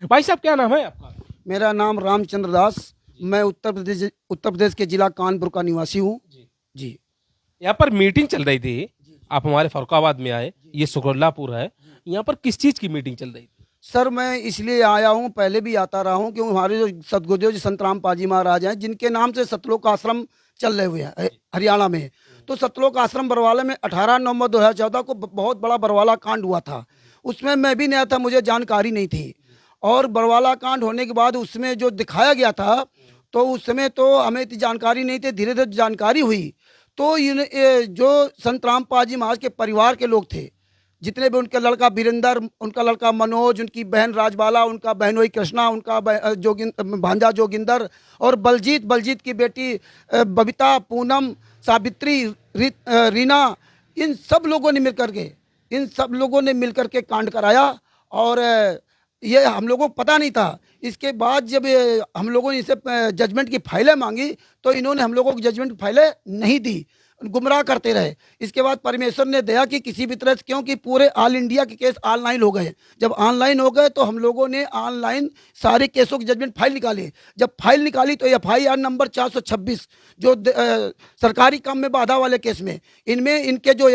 भाई साहब क्या नाम है आपका? मेरा नाम रामचंद्र दास। मैं उत्तर प्रदेश के जिला कानपुर का निवासी हूँ। जी। जी। यहाँ पर मीटिंग चल रही थी। आप हमारे फरुखाबाद में आए, ये सुगरलापुर है। यहाँ पर किस चीज की मीटिंग चल रही थी? सर मैं इसलिए आया हूँ, पहले भी आता रहा हूँ, क्योंकि हमारे जो सदगुरुदेव जी संतराम पाजी महाराज हैं, जिनके नाम से सतलोक आश्रम चल रहे हुए हैं हरियाणा में। तो सतलोक आश्रम बरवाला में 18 नवंबर 2014 को बहुत बड़ा बरवाला कांड हुआ था। उसमें मैं भी नया था, मुझे जानकारी नहीं थी। और बरवाला कांड होने के बाद उसमें जो दिखाया गया था, तो उस समय तो हमें इतनी जानकारी नहीं थी। धीरे धीरे जानकारी हुई तो जो संत रामपाल जी महाराज के परिवार के लोग थे, जितने भी, उनका लड़का वीरेंद्र, उनका लड़का मनोज, उनकी बहन राजबाला, उनका बहनोई कृष्णा, उनका भांजा जोगिंदर, और बलजीत की बेटी बबीता, पूनम, सावित्री, रीना, इन सब लोगों ने मिलकर के कांड कराया। और ये हम लोगों को पता नहीं था। इसके बाद जब हम लोगों ने इसे जजमेंट की फाइलें मांगी, तो इन्होंने हम लोगों को जजमेंट की फाइलें नहीं दी, गुमराह करते रहे। इसके बाद परमेश्वर ने दया की किसी भी तरह से, क्योंकि पूरे ऑल इंडिया के केस ऑनलाइन हो गए। जब ऑनलाइन हो गए तो हम लोगों ने ऑनलाइन सारे केसों की जजमेंट फाइल निकाली। जब फाइल निकाली तो FIR नंबर 426, जो सरकारी काम में बाधा वाले केस में, इनमें इनके जो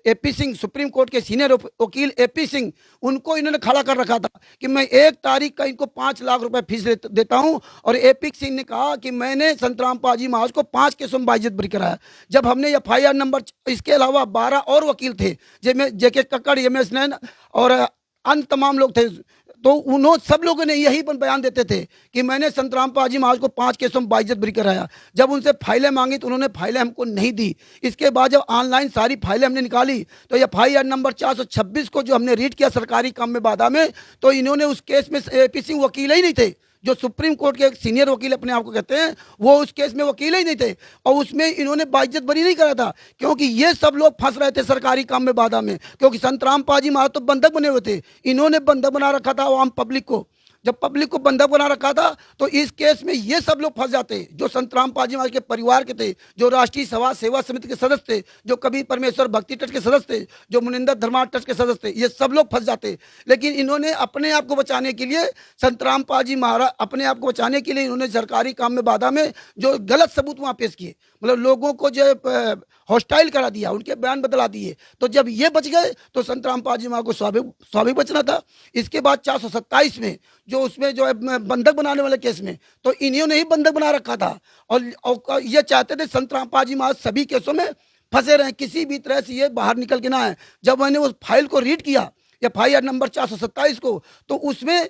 AP सिंह, सुप्रीम कोर्ट के सीनियर वकील AP सिंह, उनको इन्होंने खड़ा कर रखा था कि मैं 1 तारीख का इनको 5 लाख रुपए फीस देता हूं। और AP सिंह ने कहा कि मैंने संत रामपाल जी महाराज को 5 केसों में बाइज्जत बरी कराया। जब हमने FIR नंबर, इसके अलावा 12 और वकील थे, जिनमें JK कक्कड़, MS नैन और अन्य तमाम लोग थे, तो उन्होंने सब लोगों ने यही बयान देते थे कि मैंने संत रामपाल जी महाराज को 5 केसों में बाइज्जत बरी कराया। जब उनसे फाइलें मांगी तो उन्होंने फाइलें हमको नहीं दी। इसके बाद जब ऑनलाइन सारी फाइलें हमने निकाली तो FIR नंबर 426 को जो हमने रीड किया सरकारी काम में बाधा में, तो इन्होंने उस केस में AP सिंह वकील ही नहीं थे। जो सुप्रीम कोर्ट के सीनियर वकील अपने आप को कहते हैं, वो उस केस में वकील ही नहीं थे। और उसमें इन्होंने बाइज्जत बरी नहीं करा था, क्योंकि ये सब लोग फंस रहे थे सरकारी काम में बाधा में, क्योंकि संत रामपाल जी महाराज तो बंधक बने हुए थे। इन्होंने बंधक बना रखा था आम पब्लिक को। जब पब्लिक को बंधक बना रखा था तो इस केस में ये सब लोग फंस जाते, जो संत रामपाल जी महाराज के परिवार के थे, जो राष्ट्रीय सभा सेवा समिति के सदस्य थे, जो कबीर परमेश्वर भक्ति ट्रस्ट के सदस्य थे, जो मुनिंदर धर्मार्थ ट्रस्ट के सदस्य थे, ये सब लोग फंस जाते। लेकिन इन्होंने अपने आप को बचाने के लिए, संत रामपाल जी महाराज अपने आप को बचाने के लिए, इन्होंने सरकारी काम में बाधा में जो गलत सबूत वहां पेश किए, मतलब लोगों को जो हॉस्टाइल करा दिया, उनके बयान बदला दिए। तो जब ये बच गए तो संत रामपाल जी महाराज को स्वाभाविक बचना था। इसके बाद 427 में, जो उसमें जो है बंधक बनाने वाले केस में, तो इन्होंने ही बंधक बना रखा था। और ये चाहते थे संत रामपाल जी महाराज सभी केसों में फंसे रहे, किसी भी तरह से ये बाहर निकल के ना आए। जब मैंने उस फाइल को रीड किया, FIR नंबर 427 को, तो उसमें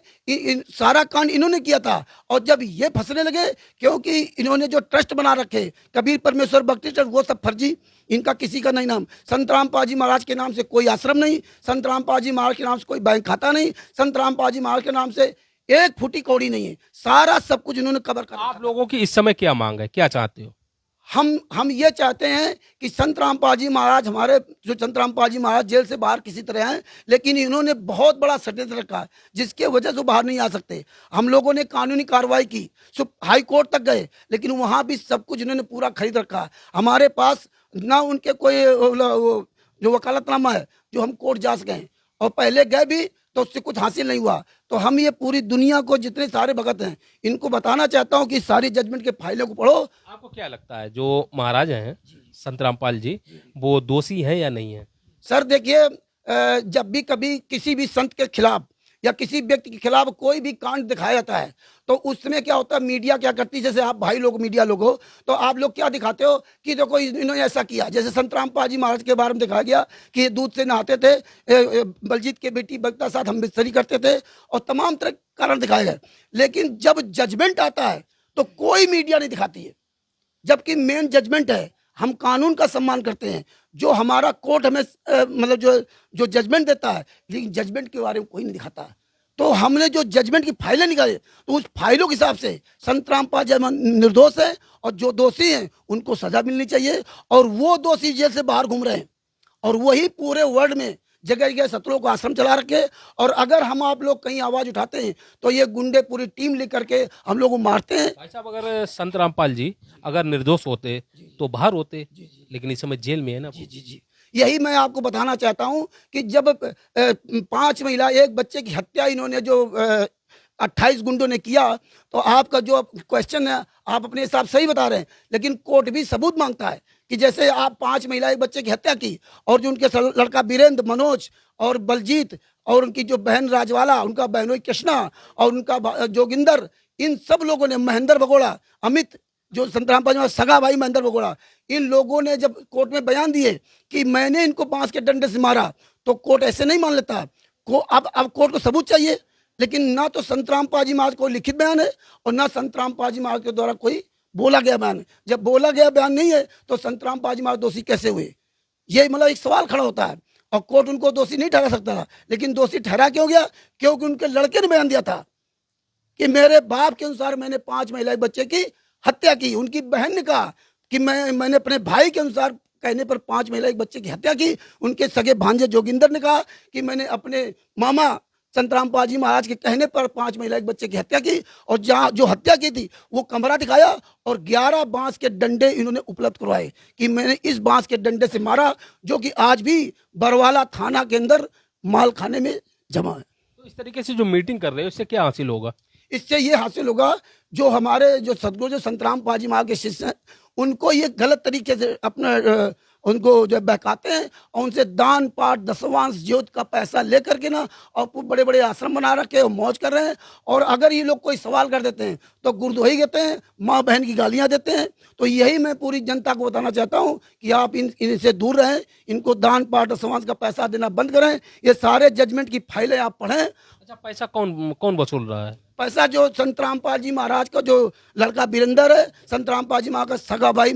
सारा कांड इन्होंने किया था। और जब ये फंसने लगे, क्योंकि इन्होंने जो ट्रस्ट बना रखे कबीर परमेश्वर भक्ति ट्रस्ट, वो सब फर्जी, इनका किसी का नहीं नाम। संत रामपाल जी महाराज के नाम से कोई आश्रम नहीं, संत रामपाल जी महाराज के नाम से कोई बैंक खाता नहीं, संत रामपाल जी महाराज के नाम से 1 फुटी कौड़ी नहीं है। सारा सब कुछ इन्होंने कवर कर आप लोगों की इस समय क्या मांग है, क्या चाहते हो? हम ये चाहते हैं कि संत रामपाल जी महाराज, हमारे जो संत रामपाल जी महाराज जेल से बाहर किसी तरह हैं, लेकिन इन्होंने बहुत बड़ा षड्यंत्र रखा है, जिसके वजह से बाहर नहीं आ सकते। हम लोगों ने कानूनी कार्रवाई की, हाई कोर्ट तक गए, लेकिन वहां भी सब कुछ इन्होंने पूरा खरीद रखा है। हमारे पास ना उनके कोई जो वकालतनामा है जो हम कोर्ट जा सकें, और पहले गए भी तो उससे कुछ हासिल नहीं हुआ। तो हम ये पूरी दुनिया को, जितने सारे भगत हैं, इनको बताना चाहता हूं कि सारी जजमेंट के फाइलों को पढ़ो। आपको क्या लगता है जो महाराज हैं संत रामपाल जी, वो दोषी हैं या नहीं है? सर देखिए, जब भी कभी किसी भी संत के खिलाफ या किसी व्यक्ति के खिलाफ कोई भी कांड दिखाया जाता है, तो उसमें क्या होता है, मीडिया क्या करती है, जैसे आप भाई लोग मीडिया लोग हो, तो आप लोग क्या दिखाते हो कि देखो इन्होंने ऐसा किया। जैसे संत रामपाल जी महाराज के बारे में दिखाया गया कि ये दूध से नहाते थे, बलजीत के बेटी बगता साथ हम बिस्तरी करते थे, और तमाम तरह के कारण दिखाए गए। लेकिन जब जजमेंट आता है तो कोई मीडिया नहीं दिखाती है, जबकि मेन जजमेंट है। हम कानून का सम्मान करते हैं, जो हमारा कोर्ट हमें मतलब जो जजमेंट देता है, लेकिन जजमेंट के बारे में कोई नहीं दिखाता है। तो हमने जो जजमेंट की फाइलें निकाली, तो उस फाइलों के हिसाब से संत रामपाल जी निर्दोष है, और जो दोषी हैं उनको सजा मिलनी चाहिए। और वो दोषी जेल से बाहर घूम रहे हैं, और वही पूरे वर्ल्ड में जगह जगह सतलोक को आश्रम चला रखे। और अगर हम आप लोग कहीं आवाज उठाते हैं तो ये गुंडे पूरी टीम लेकर के हम लोग को मारते हैं। भाई साहब, अगर संत रामपाल जी अगर निर्दोष होते तो बाहर होते, लेकिन इस समय जेल में है ना। जी, यही मैं आपको बताना चाहता हूं कि जब 5 महिला 1 बच्चे की हत्या इन्होंने जो 28 गुंडों ने किया, तो आपका जो क्वेश्चन है आप अपने हिसाब सही बता रहे हैं, लेकिन कोर्ट भी सबूत मांगता है कि जैसे आप 5 महिला एक बच्चे की हत्या की और जो उनके लड़का वीरेंद्र, मनोज और बलजीत और उनकी जो बहन राजवाला, उनका बहनोई कृष्णा और उनका जोगिंदर, इन सब लोगों ने, महेंद्र भगोड़ा, अमित जो संतराम पाजी सगा भाई महेंद्र भगोड़ा, इन लोगों ने जब कोर्ट में बयान दिए कि मैंने इनको बांस के डंडे से मारा, तो कोर्ट ऐसे नहीं मान लेता। अब कोर्ट को सबूत चाहिए, लेकिन ना तो संतराम पाजी महाराज को लिखित बयान है और ना संतराम पाजी महाराज के द्वारा कोई बोला गया बयान है। जब बोला गया बयान नहीं है तो संतराम पाजी महाराज दोषी कैसे हुए? ये मतलब एक सवाल खड़ा होता है और कोर्ट उनको दोषी नहीं ठहरा सकता था। लेकिन दोषी ठहरा क्यों गया? क्योंकि उनके लड़के ने बयान दिया था कि मेरे बाप के अनुसार मैंने 5 महिला बच्चे की हत्या की। उनकी बहन ने कहा कि मैंने अपने भाई के अनुसार कहने पर 5 महिला एक बच्चे की हत्या की। उनके सगे भांजे जोगिंदर ने कहा कि मैंने अपने मामा संतराम पाजी महाराज के कहने पर 5 महिला एक बच्चे की हत्या की, और जहाँ जो हत्या की थी वो कमरा दिखाया और 11 बांस के डंडे इन्होंने उपलब्ध करवाए कि मैंने इस बांस के डंडे से मारा, जो कि आज भी बरवाला थाना के अंदर माल खाने में जमा है। तो इस तरीके से जो मीटिंग कर रहे हो इससे क्या हासिल होगा? इससे ये हासिल होगा जो हमारे जो सदगुरु जो संतराम पाजी महाराज के शिष्य हैं, उनको ये गलत तरीके से अपना उनको जो बहकाते हैं और उनसे दान पाठ दशवांश ज्योत का पैसा लेकर के ना और बड़े बड़े आश्रम बना रखे और मौज कर रहे हैं। और अगर ये लोग कोई सवाल कर देते हैं तो गुरदोही कहते हैं, माँ बहन की गालियां देते हैं। तो यही मैं पूरी जनता को बताना चाहता हूँ कि आप इनसे दूर रहें, इनको दान पाठ दशवांश का पैसा देना बंद करें। ये सारे जजमेंट की फाइलें आप पढ़ें। अच्छा, पैसा कौन कौन वसूल रहा है? पैसा जो संतराम पाजी महाराज का जो लड़का वीरेंद्र है, संतराम पाजी महाराज का सगा भाई